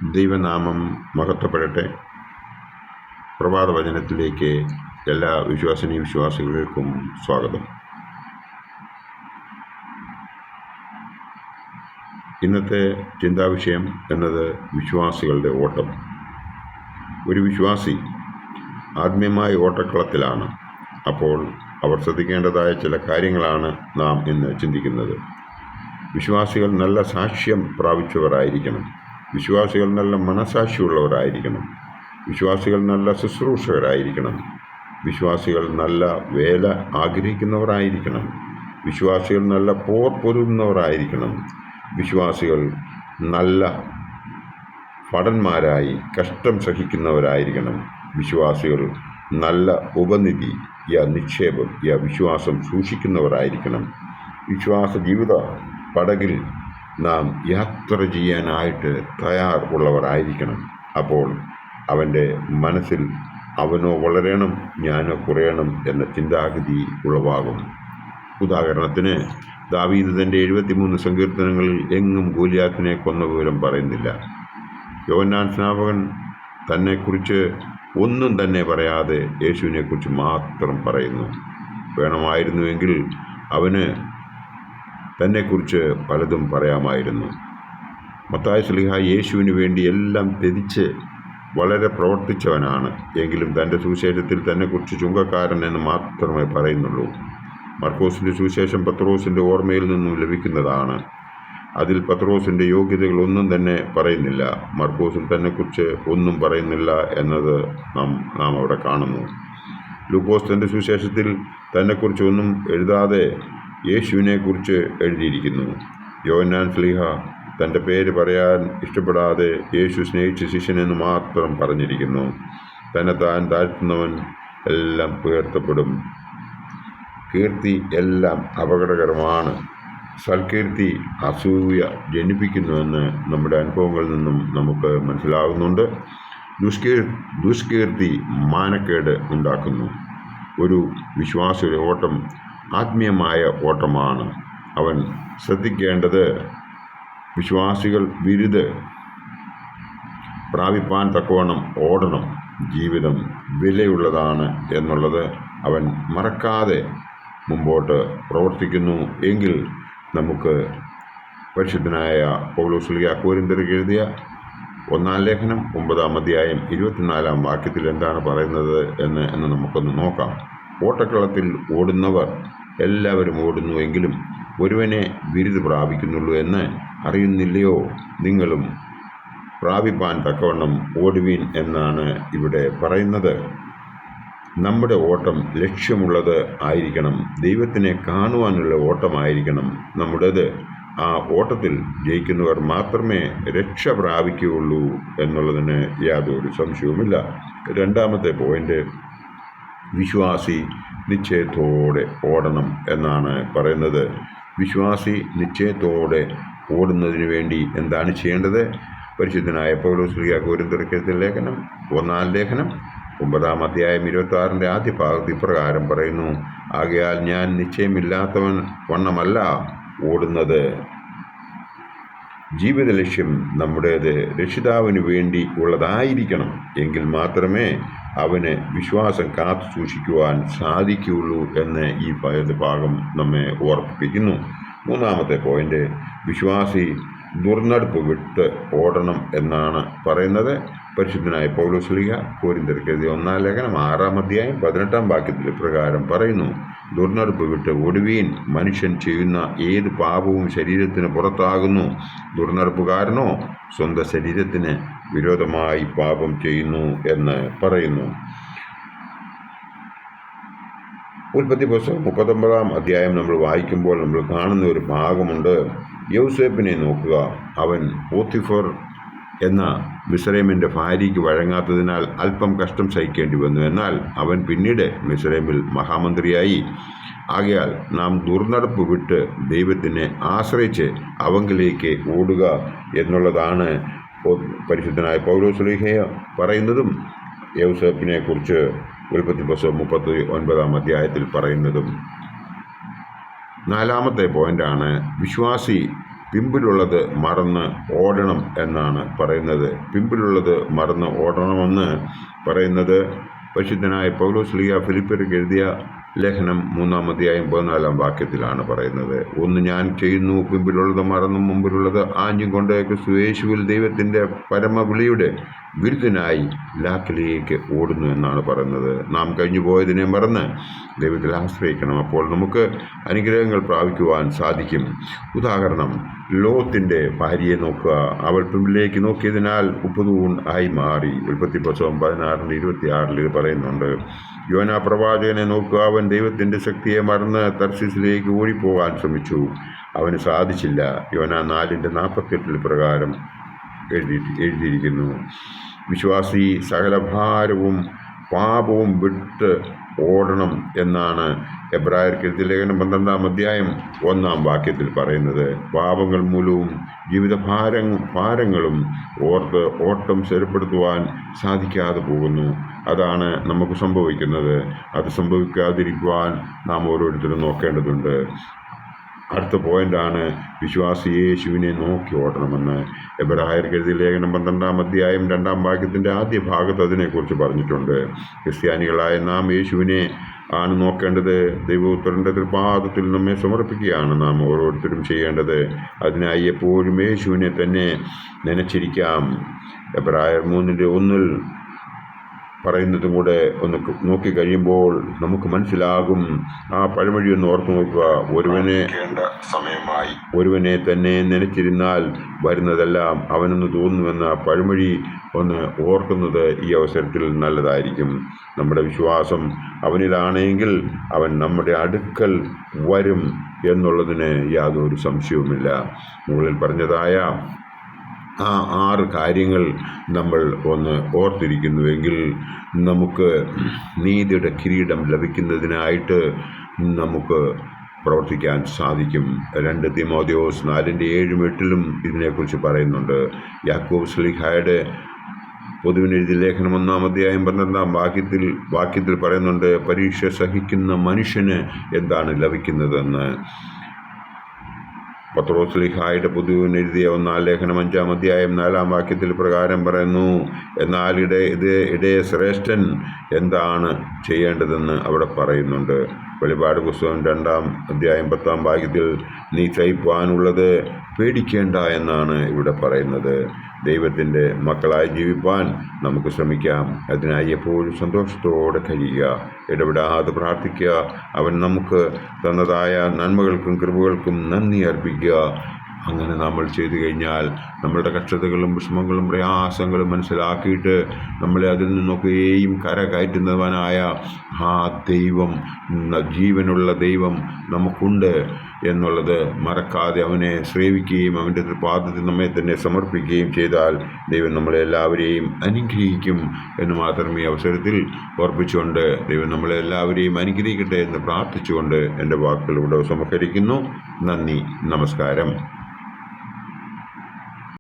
ദൈവനാമം മഹത്വപ്പെടട്ടെ. പ്രഭാത വചനത്തിലേക്ക് എല്ലാ വിശ്വാസിനി വിശ്വാസികൾക്കും സ്വാഗതം. ഇന്നത്തെ ചിന്താവിഷയം എന്നത് വിശ്വാസികളുടെ ഓട്ടം. ഒരു വിശ്വാസി ആത്മീയമായ ഓട്ടക്കളത്തിലാണ്. അപ്പോൾ അവർ ശ്രദ്ധിക്കേണ്ടതായ ചില കാര്യങ്ങളാണ് നാം ഇന്ന് ചിന്തിക്കുന്നത്. വിശ്വാസികൾ നല്ല സാക്ഷ്യം പ്രാപിച്ചവരായിരിക്കണം. വിശ്വാസികൾ നല്ല മനസാക്ഷിയുള്ളവരായിരിക്കണം. വിശ്വാസികൾ നല്ല ശുശ്രൂഷകരായിരിക്കണം. വിശ്വാസികൾ നല്ല വേല ആഗ്രഹിക്കുന്നവരായിരിക്കണം. വിശ്വാസികൾ നല്ല പോർ പൊരുതുന്നവരായിരിക്കണം. വിശ്വാസികൾ നല്ല ഭടന്മാരായി കഷ്ടം സഹിക്കുന്നവരായിരിക്കണം. വിശ്വാസികൾ നല്ല ഉപനിധി നിക്ഷേപം വിശ്വാസം സൂക്ഷിക്കുന്നവരായിരിക്കണം. വിശ്വാസ ജീവിത പടകിൽ നാം യാത്ര ചെയ്യാനായിട്ട് തയ്യാറുള്ളവരായിരിക്കണം. അപ്പോൾ അവൻ്റെ മനസ്സിൽ അവനോ വളരണം ഞാനോ കുറയണം എന്ന ചിന്താഗതി ഉളവാകും. ഉദാഹരണത്തിന്, ദാവീദ് തൻ്റെ 73 സങ്കീർത്തനങ്ങളിൽ എങ്ങും ഗോലിയാത്തിനെ കൊന്ന വിവരം പറയുന്നില്ല. യോഹന്നാൻ സ്നാപകൻ തന്നെക്കുറിച്ച് ഒന്നും തന്നെ പറയാതെ യേശുവിനെക്കുറിച്ച് മാത്രം പറയുന്നു. വേണമായിരുന്നുവെങ്കിൽ അവന് തന്നെക്കുറിച്ച് പലതും പറയാമായിരുന്നു. മത്തായി ശ്ലീഹ യേശുവിന് വേണ്ടി എല്ലാം ത്യജിച്ച് വളരെ പ്രവർത്തിച്ചവനാണ്. എങ്കിലും തൻ്റെ സുവിശേഷത്തിൽ തന്നെക്കുറിച്ച് ചുങ്കക്കാരൻ എന്ന് മാത്രമേ പറയുന്നുള്ളൂ. മർക്കോസിൻ്റെ സുവിശേഷം പത്രോസിൻ്റെ ഓർമ്മയിൽ നിന്നും ലഭിക്കുന്നതാണ്. അതിൽ പത്രോസിൻ്റെ യോഗ്യതകളൊന്നും തന്നെ പറയുന്നില്ല. മർക്കോസിൽ തന്നെക്കുറിച്ച് ഒന്നും പറയുന്നില്ല എന്നത് നാം അവിടെ കാണുന്നു. ലൂക്കോസ് തൻ്റെ സുവിശേഷത്തിൽ തന്നെക്കുറിച്ച് ഒന്നും എഴുതാതെ യേശുവിനെക്കുറിച്ച് എഴുതിയിരിക്കുന്നു. യോഹന്നാൻ ശ്ലീഹ തൻ്റെ പേര് പറയാൻ ഇഷ്ടപ്പെടാതെ യേശു സ്നേഹിച്ച ശിഷ്യനെന്ന് മാത്രം പറഞ്ഞിരിക്കുന്നു. തന്നെത്താൻ താഴ്ത്തുന്നവൻ എല്ലാം ഉയർത്തപ്പെടും. കീർത്തി എല്ലാം അപകടകരമാണ്. സൽകീർത്തി അസൂയ ജനിപ്പിക്കുന്നുവെന്ന് നമ്മുടെ അനുഭവങ്ങളിൽ നിന്നും നമുക്ക് മനസ്സിലാകുന്നുണ്ട്. ദുഷ്കീർത്തി മാനക്കേട് ഉണ്ടാക്കുന്നു. ഒരു വിശ്വാസിയുടെ ഓട്ടം ആത്മീയമായ ഓട്ടമാണ്. അവൻ ശ്രദ്ധിക്കേണ്ടത് വിശ്വാസികൾ ബിരുദ് പ്രാപിപ്പാൻ തക്കവണ്ണം ഓടണം. ജീവിതം വിലയുള്ളതാണ് എന്നുള്ളത് അവൻ മറക്കാതെ മുമ്പോട്ട് പ്രവർത്തിക്കുന്നു എങ്കിൽ നമുക്ക് പരിശുദ്ധനായ പൗലോസ് ശ്ലീഹ കൊരിന്ത്യർക്ക് എഴുതിയ 1-ാം ലേഖനം 9-ാം അധ്യായം 24-ാം വാക്യത്തിൽ എന്താണ് പറയുന്നത് എന്ന് നമുക്കൊന്ന് നോക്കാം. ഓട്ടക്കളത്തിൽ ഓടുന്നവർ എല്ലാവരും ഓടുന്നുവെങ്കിലും ഒരുവനെ ബിരുദ് പ്രാപിക്കുന്നുള്ളൂ എന്ന് അറിയുന്നില്ലയോ? നിങ്ങളും പ്രാപിപ്പാൻ തക്കവണ്ണം ഓടുവീൻ എന്നാണ് ഇവിടെ പറയുന്നത്. നമ്മുടെ ഓട്ടം ലക്ഷ്യമുള്ളത് ആയിരിക്കണം. ദൈവത്തിനെ കാണുവാനുള്ള ഓട്ടമായിരിക്കണം നമ്മുടേത്. ആ ഓട്ടത്തിൽ ജയിക്കുന്നവർ മാത്രമേ രക്ഷ പ്രാപിക്കുകയുള്ളൂ എന്നുള്ളതിന് യാതൊരു സംശയവുമില്ല. രണ്ടാമത്തെ പോയിന്റ്, വിശ്വാസി നിശ്ചയത്തോടെ ഓടണം എന്നാണ് പറയുന്നത്. വിശ്വാസി നിശ്ചയത്തോടെ ഓടുന്നതിന് വേണ്ടി എന്താണ് ചെയ്യേണ്ടത്? പരിശുദ്ധനായ പൗലോസ് ശ്ലീഹ കൊരിന്ത്യർക്ക് എഴുതിയ ലേഖനം 1-ാം ലേഖനം 9-ാം അധ്യായം 26-ന്റെ ആദ്യ ഭാഗത്ത് ഇപ്രകാരം പറയുന്നു: ആകയാൽ ഞാൻ നിശ്ചയമില്ലാത്തവൻ വണ്ണമല്ല ഓടുന്നത്. ജീവിത ലക്ഷ്യം നമ്മുടേത് രക്ഷിതാവിന് വേണ്ടി ഉള്ളതായിരിക്കണം. എങ്കിൽ മാത്രമേ അവന് വിശ്വാസം കാത്തു സൂക്ഷിക്കുവാൻ സാധിക്കുകയുള്ളൂ എന്ന് ഈ ഭാഗം നമ്മെ ഓർപ്പിപ്പിക്കുന്നു. മൂന്നാമത്തെ പോയിന്റ്, വിശ്വാസി ദുർനടപ്പ് വിട്ട് ഓടണം എന്നാണ് പറയുന്നത്. പരിശുദ്ധനായ പൗലോസ് ശ്ലീഹ കൊരിന്ത്യർക്ക് എഴുതിയ 1-ാം ലേഖനം 6-ാം അധ്യായം 18-ാം വാക്യത്തിൽ ഇപ്രകാരം പറയുന്നു: ദുർനടപ്പ് വിട്ട് ഓടുവീൻ. മനുഷ്യൻ ചെയ്യുന്ന ഏത് പാപവും ശരീരത്തിന് പുറത്താകുന്നു. ദുർനടപ്പുകാരനോ സ്വന്തം ശരീരത്തിന് വിരോധമായി പാപം ചെയ്യുന്നു എന്ന് പറയുന്നു. ഉൽപ്പത്തി പുസ്തകം 39-ാം അധ്യായം നമ്മൾ വായിക്കുമ്പോൾ നമ്മൾ കാണുന്ന ഒരു ഭാഗമുണ്ട്. യൗസേപ്പിനെ നോക്കുക. അവൻ പോത്തിഫർ എന്ന മിസ്രൈമിൻ്റെ ഭാര്യയ്ക്ക് വഴങ്ങാത്തതിനാൽ അല്പം കഷ്ടം സഹിക്കേണ്ടി വന്നു. എന്നാൽ അവൻ പിന്നീട് മിസ്രൈമിൽ മഹാമന്ത്രിയായി. ആകയാൽ നാം ദുർനടപ്പ് വിട്ട് ദൈവത്തിനെ ആശ്രയിച്ച് അവങ്കിലേക്ക് ഓടുക എന്നുള്ളതാണ് പരിശുദ്ധനായ പൗലോസ് ശ്ലീഹ പറയുന്നതും യൗസേപ്പിനെ കുറിച്ച് ഉൽപ്പത്തി പുസ്തകം 39-ാം അധ്യായത്തിൽ പറയുന്നതും. നാലാമത്തെ പോയിൻ്റാണ്, വിശ്വാസി പിമ്പിലുള്ളത് മറന്ന് ഓടണം എന്നാണ് പറയുന്നത്. പിമ്പിലുള്ളത് മറന്ന് ഓടണമെന്ന് പറയുന്നത് പരിശുദ്ധനായ പൗലോസ് ഫിലിപ്പിയർക്ക് എഴുതിയ ലേഖനം 3-ാം അധ്യായം 14-ാം വാക്യത്തിലാണ് പറയുന്നത്. ഒന്ന് ഞാൻ ചെയ്യുന്നു, പിമ്പിലുള്ളത് മറന്നും മുമ്പിലുള്ളത് ആഞ്ഞും കൊണ്ട് ക്രിസ്തുയേശുവിൽ ദൈവത്തിൻ്റെ പരമവിളിയുടെ വിരുദ്ധനായി ലാക്കിലേക്ക് ഓടുന്നു എന്നാണ് പറയുന്നത്. നാം കഴിഞ്ഞു പോയതിനെ മറന്ന് ദൈവത്തിൽ ആശ്രയിക്കണം. അപ്പോൾ നമുക്ക് അനുഗ്രഹങ്ങൾ പ്രാപിക്കുവാൻ സാധിക്കും. ഉദാഹരണം, ലോത്തിൻ്റെ ഭാര്യയെ നോക്കുക. അവൾ പിമ്പിലേക്ക് നോക്കിയതിനാൽ ഉപ്പുതൂൺ ആയി മാറി. ഉൽപ്പത്തി പുസ്തകം 16:26 ഇത് പറയുന്നുണ്ട്. യോനാ പ്രവാചകനെ നോക്കുക. അവൻ ദൈവത്തിൻ്റെ ശക്തിയെ മറന്ന് തർശീസിലേക്ക് ഓടിപ്പോകാൻ ശ്രമിച്ചു. അവന് സാധിച്ചില്ല. യോനാ 4:48 പ്രകാരം എഴുതിയിരിക്കുന്നു. വിശ്വാസി സകല ഭാരവും പാപവും വിട്ട് ഓടണം എന്നാണ് എബ്രായർക്ക് എഴുതിയ ലേഖനം 12-ാം അധ്യായം 1-ാം വാക്യത്തിൽ പറയുന്നത്. പാപങ്ങൾ മൂലവും ജീവിത ഭാരങ്ങളും ഓർത്ത് ഓട്ടം സ്ഥിരപ്പെടുത്തുവാൻ സാധിക്കാതെ പോകുന്നു. അതാണ് നമുക്ക് സംഭവിക്കുന്നത്. അത് സംഭവിക്കാതിരിക്കുവാൻ നാം ഓരോരുത്തരും നോക്കേണ്ടതുണ്ട്. അടുത്ത പോയിൻ്റാണ് വിശ്വാസി യേശുവിനെ നോക്കി ഓടണമെന്ന്. എബ്രായർക്ക് എഴുതിയ ലേഖനം 12-ാം അധ്യായം 2-ാം വാക്യത്തിൻ്റെ ആദ്യ ഭാഗത്ത് അതിനെക്കുറിച്ച് പറഞ്ഞിട്ടുണ്ട്. ക്രിസ്ത്യാനികളായ നാം യേശുവിനെ ആണ് നോക്കേണ്ടത്. ദൈവപുത്രൻ്റെ തൃപാദത്തിൽ നമ്മെ സമർപ്പിക്കുകയാണ് നാം ഓരോരുത്തരും ചെയ്യേണ്ടത്. അതിനായി എപ്പോഴും യേശുവിനെ തന്നെ നനച്ചിരിക്കാം. എബ്രായർ 3:1 പറയുന്നതും കൂടെ ഒന്ന് നോക്കിക്കഴിയുമ്പോൾ നമുക്ക് മനസ്സിലാകും. ആ പഴമൊഴി ഒന്ന് ഓർത്തു നോക്കുക. ഒരുവനെ തന്നെ നനച്ചിരുന്നാൽ വരുന്നതെല്ലാം അവനെന്ന് തോന്നുമെന്ന പഴമൊഴി ഒന്ന് ഓർക്കുന്നത് ഈ അവസരത്തിൽ നല്ലതായിരിക്കും. നമ്മുടെ വിശ്വാസം അവനിലാണെങ്കിൽ അവൻ നമ്മുടെ അടുക്കൽ വരും എന്നുള്ളതിന് യാതൊരു സംശയവുമില്ല. മുകളിൽ പറഞ്ഞതായ ആ 6 കാര്യങ്ങൾ നമ്മൾ ഒന്ന് ഓർത്തിരിക്കുന്നുവെങ്കിൽ നമുക്ക് നീതിയുടെ കിരീടം ലഭിക്കുന്നതിനായിട്ട് നമുക്ക് പ്രവർത്തിക്കാൻ സാധിക്കും. 2 തീമോഥെയോസ് 4:7-8 ഇതിനെക്കുറിച്ച് പറയുന്നുണ്ട്. യാക്കോബ് ശ്ലീഹായുടെ പൊതുവിനെഴുതിയ ലേഖനം 1-ാം അധ്യായം 12-ാം വാക്യത്തിൽ പറയുന്നുണ്ട്, പരീക്ഷ സഹിക്കുന്ന മനുഷ്യന് എന്താണ് ലഭിക്കുന്നതെന്ന്. പത്രോസ് ശ്ലീഹായുടെ പൊതുവിനെഴുതിയ 1-ാം ലേഖനം 5-ാം അധ്യായം 4-ാം വാക്യത്തിൽ പ്രകാരം പറയുന്നു, എന്നാൽ ഇടയ ശ്രേഷ്ഠൻ എന്താണ് ചെയ്യേണ്ടതെന്ന് അവിടെ പറയുന്നുണ്ട്. വെളിപാട് പുസ്തകം 2-ാം അധ്യായം 10-ാം വാക്യത്തിൽ നീ സഹിപ്പാനുള്ളത് പേടിക്കേണ്ട എന്നാണ് ഇവിടെ പറയുന്നത്. ദൈവത്തിൻ്റെ മക്കളായി ജീവിപ്പാൻ നമുക്ക് ശ്രമിക്കാം. അതിനായി എപ്പോഴും സന്തോഷത്തോടെ കഴിയുക, ഇടപെടാതെ പ്രാർത്ഥിക്കുക. അവൻ നമുക്ക് തന്നതായ നന്മകൾക്കും കൃപകൾക്കും നന്ദി അർപ്പിക്കുക. അങ്ങനെ നമ്മൾ ചെയ്തു കഴിഞ്ഞാൽ നമ്മളുടെ കഷ്ടതകളും വിഷമങ്ങളും പ്രയാസങ്ങളും മനസ്സിലാക്കിയിട്ട് നമ്മളെ അതിൽ നിന്നൊക്കെയും കരകയറ്റുന്നവനായ ആ ദൈവം, ജീവനുള്ള ദൈവം നമുക്കുണ്ട് എന്നുള്ളത് മറക്കാതെ അവനെ സേവിക്കുകയും അവൻ്റെ പാദത്തിൽ നമ്മെ തന്നെ സമർപ്പിക്കുകയും ചെയ്താൽ ദൈവം നമ്മളെല്ലാവരെയും അനുഗ്രഹിക്കും എന്ന് മാത്രം ഈ അവസരത്തിൽ ഓർപ്പിച്ചുകൊണ്ട് ദൈവം നമ്മളെല്ലാവരെയും അനുഗ്രഹിക്കട്ടെ എന്ന് പ്രാർത്ഥിച്ചുകൊണ്ട് എൻ്റെ വാക്കുകളിലൂടെ സമർപ്പിക്കുന്നു. നന്ദി, നമസ്കാരം.